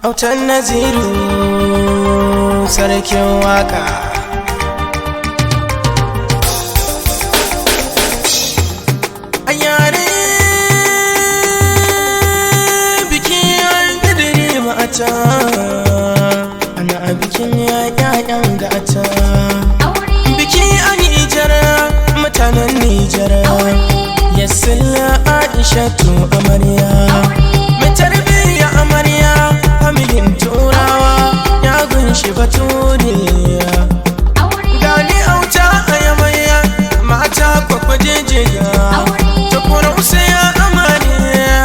Autan Naziru sarkin waka. A yare biki an didiri mata, ana a bikin yayan gata. Biki a Nijar, mutanen Nijar, Yassila Aishatu amarya, mai tarbiyya amarya, familin turawa ya gunshi baturiya. Gani auta a yamayya, mata kwakwajejiya, ta kurausiya amarya,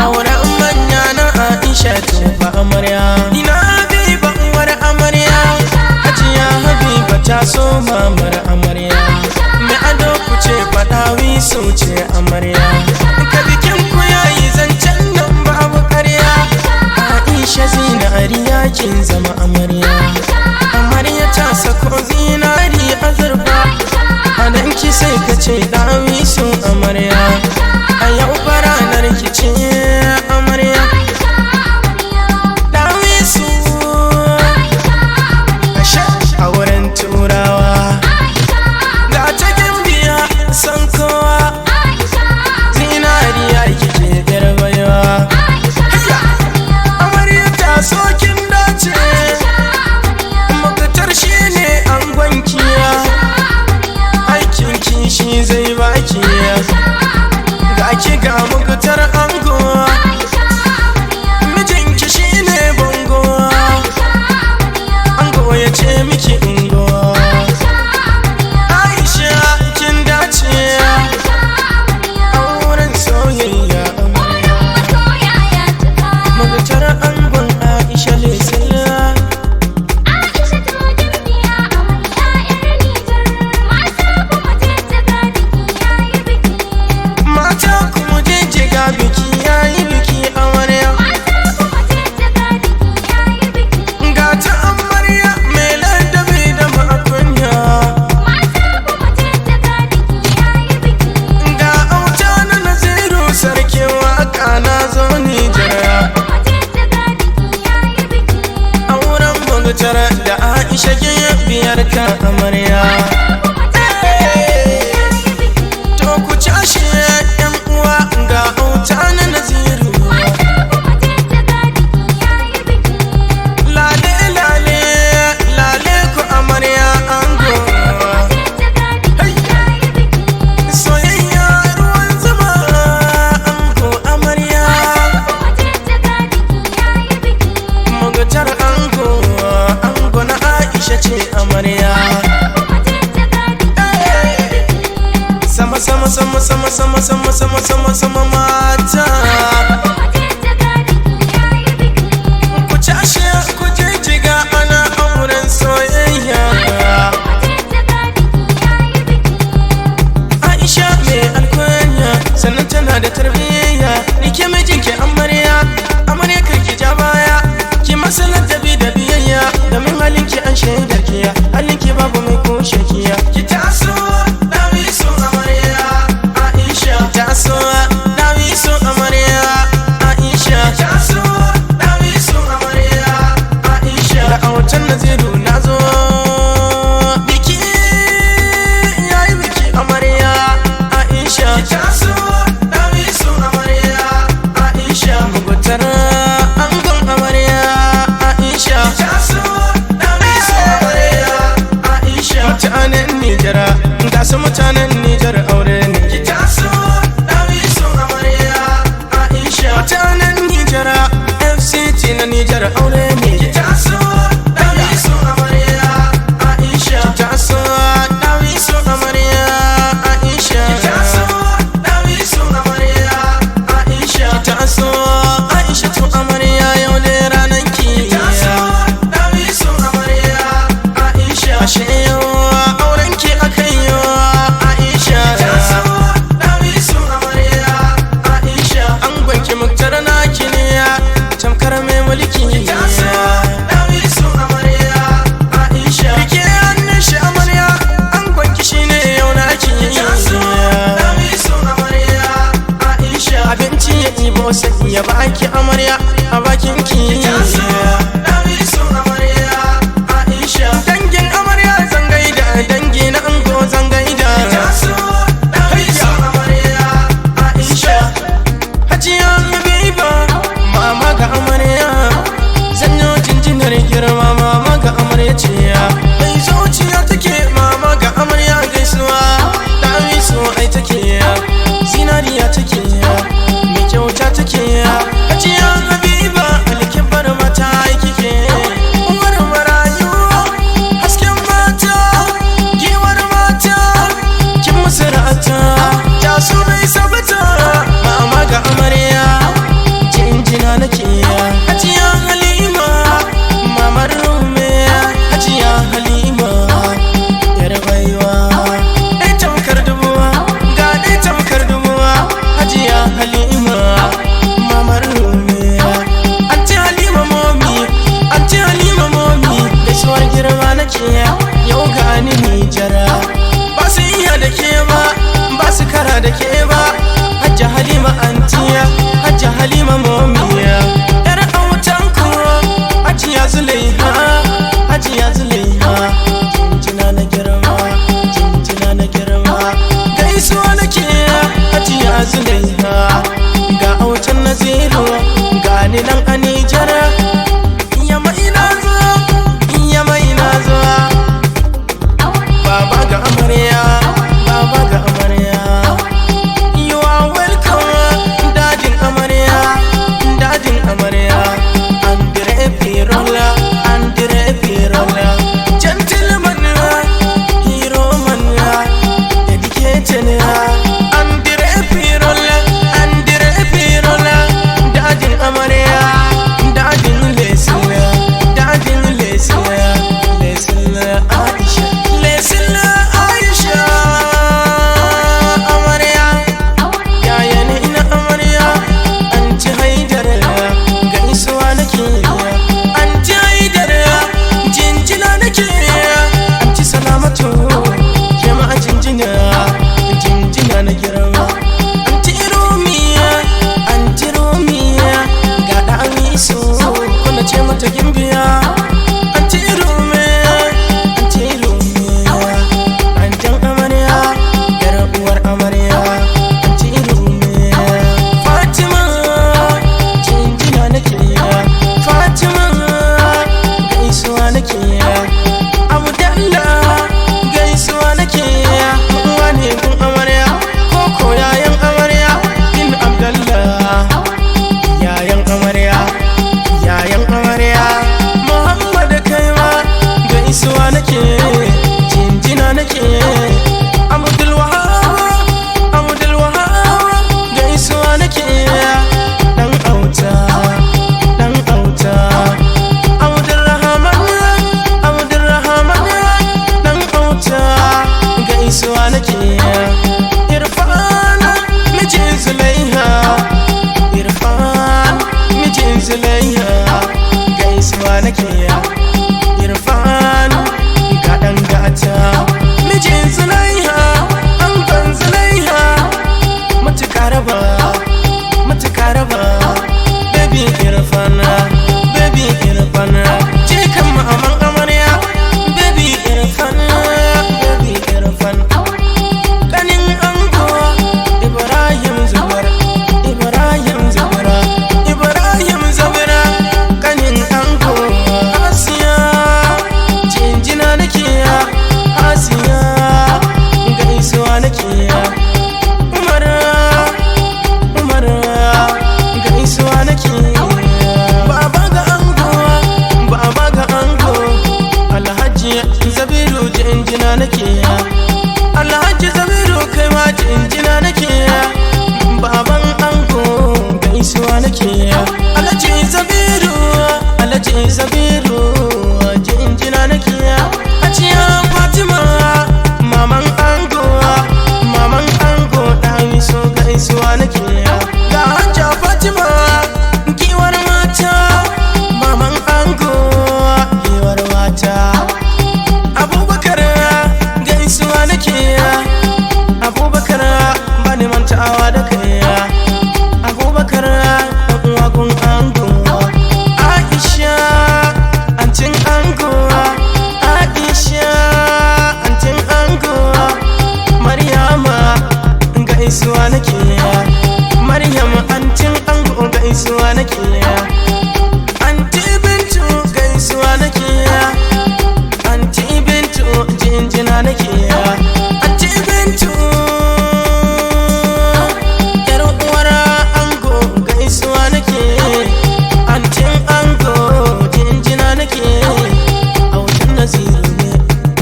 auren manya na Aishatu ba amarya. Ina Habiba uwar amarya, Hajiya Habiba ta so mamar amarya, mai ado kuce faɗawi su ce amarya. Ka bikin ku yayi zancen nan babu ƙarya, Aisha zinariya kin zama amarya. Amarya ta sako zinari azurfa, a danki sai ka ce ɗawi su amarya. A yau ranar ki ce amarya, ɗawi su a wurin turawa. Ga ta gimbiya san kowa, zinariya kike garbayawa. Amarya ta so kin dace, makatar shi ne an gwankiya, aikin kishi zai baki. Ga ki ga makatar ango, mijinki shi ne bango, ango ya ce miki ingo. Aisha kin dace, auren soyayya amarya, makatar angon Aisha lesila. Mata kuma jijjiga biki yayi biki amarya, ga ta amarya mai ladabi da ma'akunya, ga auta na Naziru sarkin waka na zo Nijar. Auren makatar da Aisha kin biyar ka amarya. To ku cashe yan uwa, ga auta na Naziru. Lale lale lale ku amarya ango, soyayya ruwan zuma ango amarya. Makatar ango, ango na Aisha ce amarya. Sama sama sama sama sama sama sama sama sama mata, ku cashe ku jijjiga ana auren soyayya. Aisha mai alkunya, sannan tana da tarbiyya. Rike mijinki amarya, amarya karki ja baya, ki masa ladabi da biyayya, domin halinki an shaidar kiya, halinki babu mai kushe kiya. Ki taso dawi su amarya Aisha, taso dawi su amarya Aisha, taso dawi su amarya Aisha. Da autan Naziru nazo biki yayi biki amarya Aisha, taso dawi su amarya Aisha. Mugutar angon amarya Aisha, taso dawi su amarya Aisha. Mutanen Nijar, ga su mutanen Nijar aure ne. Ki taso dawi su amarya Aisha. Mutanen Nijar, FCT na Nijar aure ne. Ki taso dawi su amarya Aisha. Ki taso dawi su amarya Aisha. Ki taso dawi su amarya Aisha. Ki taso Aisha tu amarya, yau ne ranar ki. Ki taso dawi su amarya Aisha. Ashe yau auren ki akan yi Aisha. Ki taso dawi su amarya Aisha. An gwanki muktar naki ne, tamkar mai mulki. Ki taso dawi su amarya Aisha. Rike hannun shi amarya, an gwanki shine yau naki. Ki taso dawi su amarya Aisha. Abinci ya ɗibo sai ya baki amarya a bakin ki. ke ba, ba su kara da ke ba. Hajja Halima antiya, Hajja Halima momiya, yar autan ku Hajiya Zulaiha, Hajiya Zulaiha. Jinjina na girma, jinjina na girma, gaisuwa nake Hajiya Zulaiha. Ga autan Naziru, ga ni nan a Nijar. Yamma ina zuwa, yamma ina zuwa. Baba ga amarya, baba ga amarya. You are welcome, dadin amarya, dadin amarya. Andre Pirola, Andre Pirola. Gentleman, hero man, dedicated. Andre Pirola, Andre Pirola. Dadin amarya, dadin lesila, dadin lesila, lesila Aisha, lesila Aisha. Amarya, yaya ne ina amarya, anti Haidar, gaisuwa nake. Anti Haidar, jinjina nake. Anti Salamatu, ke ma a jinjina, jinjina na girma. Anti Rumiya, anti Rumiya, ga da Amisu, kuna ce mata gimbiya. Anti Rumiya, anti Rumiya, antin amarya, yar uwar amarya. Anti Rumiya, Fatima, jinjina nake. Fatima, gaisuwa nake. Abdallah, gaisuwa nake. Wane kun amarya, koko yayan amarya, bin Abdallah. Yayan amarya, yayan amarya. Muhammad kaima, gaisuwa nake, jinjina nake. Abdul Wahab, Abdul Wahab, gaisuwa nake. Dan auta, dan auta. Abdurrahman, Abdurrahman, dan auta, gaisuwa nake. Irfan, mijin Zulaiha, Irfan, mijin Zulaiha, gaisuwa nake. Irfan, ga dan gata, mijin Zulaiha, angon Zulaiha. Matuƙa raba, matuƙa raba. Baby Irfan, baby Irfan, jikan ma'aman amarya. Baby Irfan, baby Irfan. Kanin ango Ibrahim Zubar, Ibrahim Zubra, Ibrahim Zubra. Kanin ango Asiya, jinjina nake. Asiya, gaisuwa nake. Umar, Umar, gaisuwa nake. Baba ga ango, baba ga ango. Alhaji Zabiru, jinjina nake. Alhaji Zabiru kai ma jinjina nake. Baban ango, gaisuwa nake. Alhaji Zabiru, Alhaji Zabiru, jinjina nake. Hajiya Fatima, maman ango, maman ango. Ɗawisu, gaisuwa nake. Ga Hajja Fatima, giwar mata, maman ango, giwar mata. Abubakar, gaisuwa nake. Abubakar, bani mantawa da kai. Abubakar, ɗan uwa gun ango. Aisha, antin ango. Aisha, antin ango. Maryama, gaisuwa nake. Maryam, antin ango, gaisuwa nake. Anti Bintu, gaisuwa nake. Anti Bintu, jinjina nake. Anti Bintu, yar uwar ango, gaisuwa nake. Antin ango, jinjina nake. Autan Naziru ne,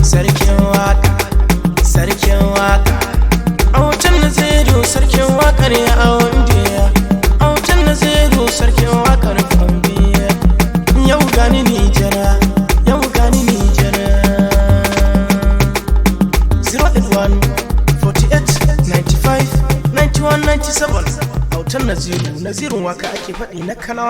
sarkin waka, sarkin waka. Autan Naziru, sarkin wakar ya aundiya. Autan Naziru, sarkin wakar Gombe. Yau gani Nijera, yau gani Nijera. 081 48 95 91 97. Autan Naziru, Nazirun waka ake faɗi na Kanawa.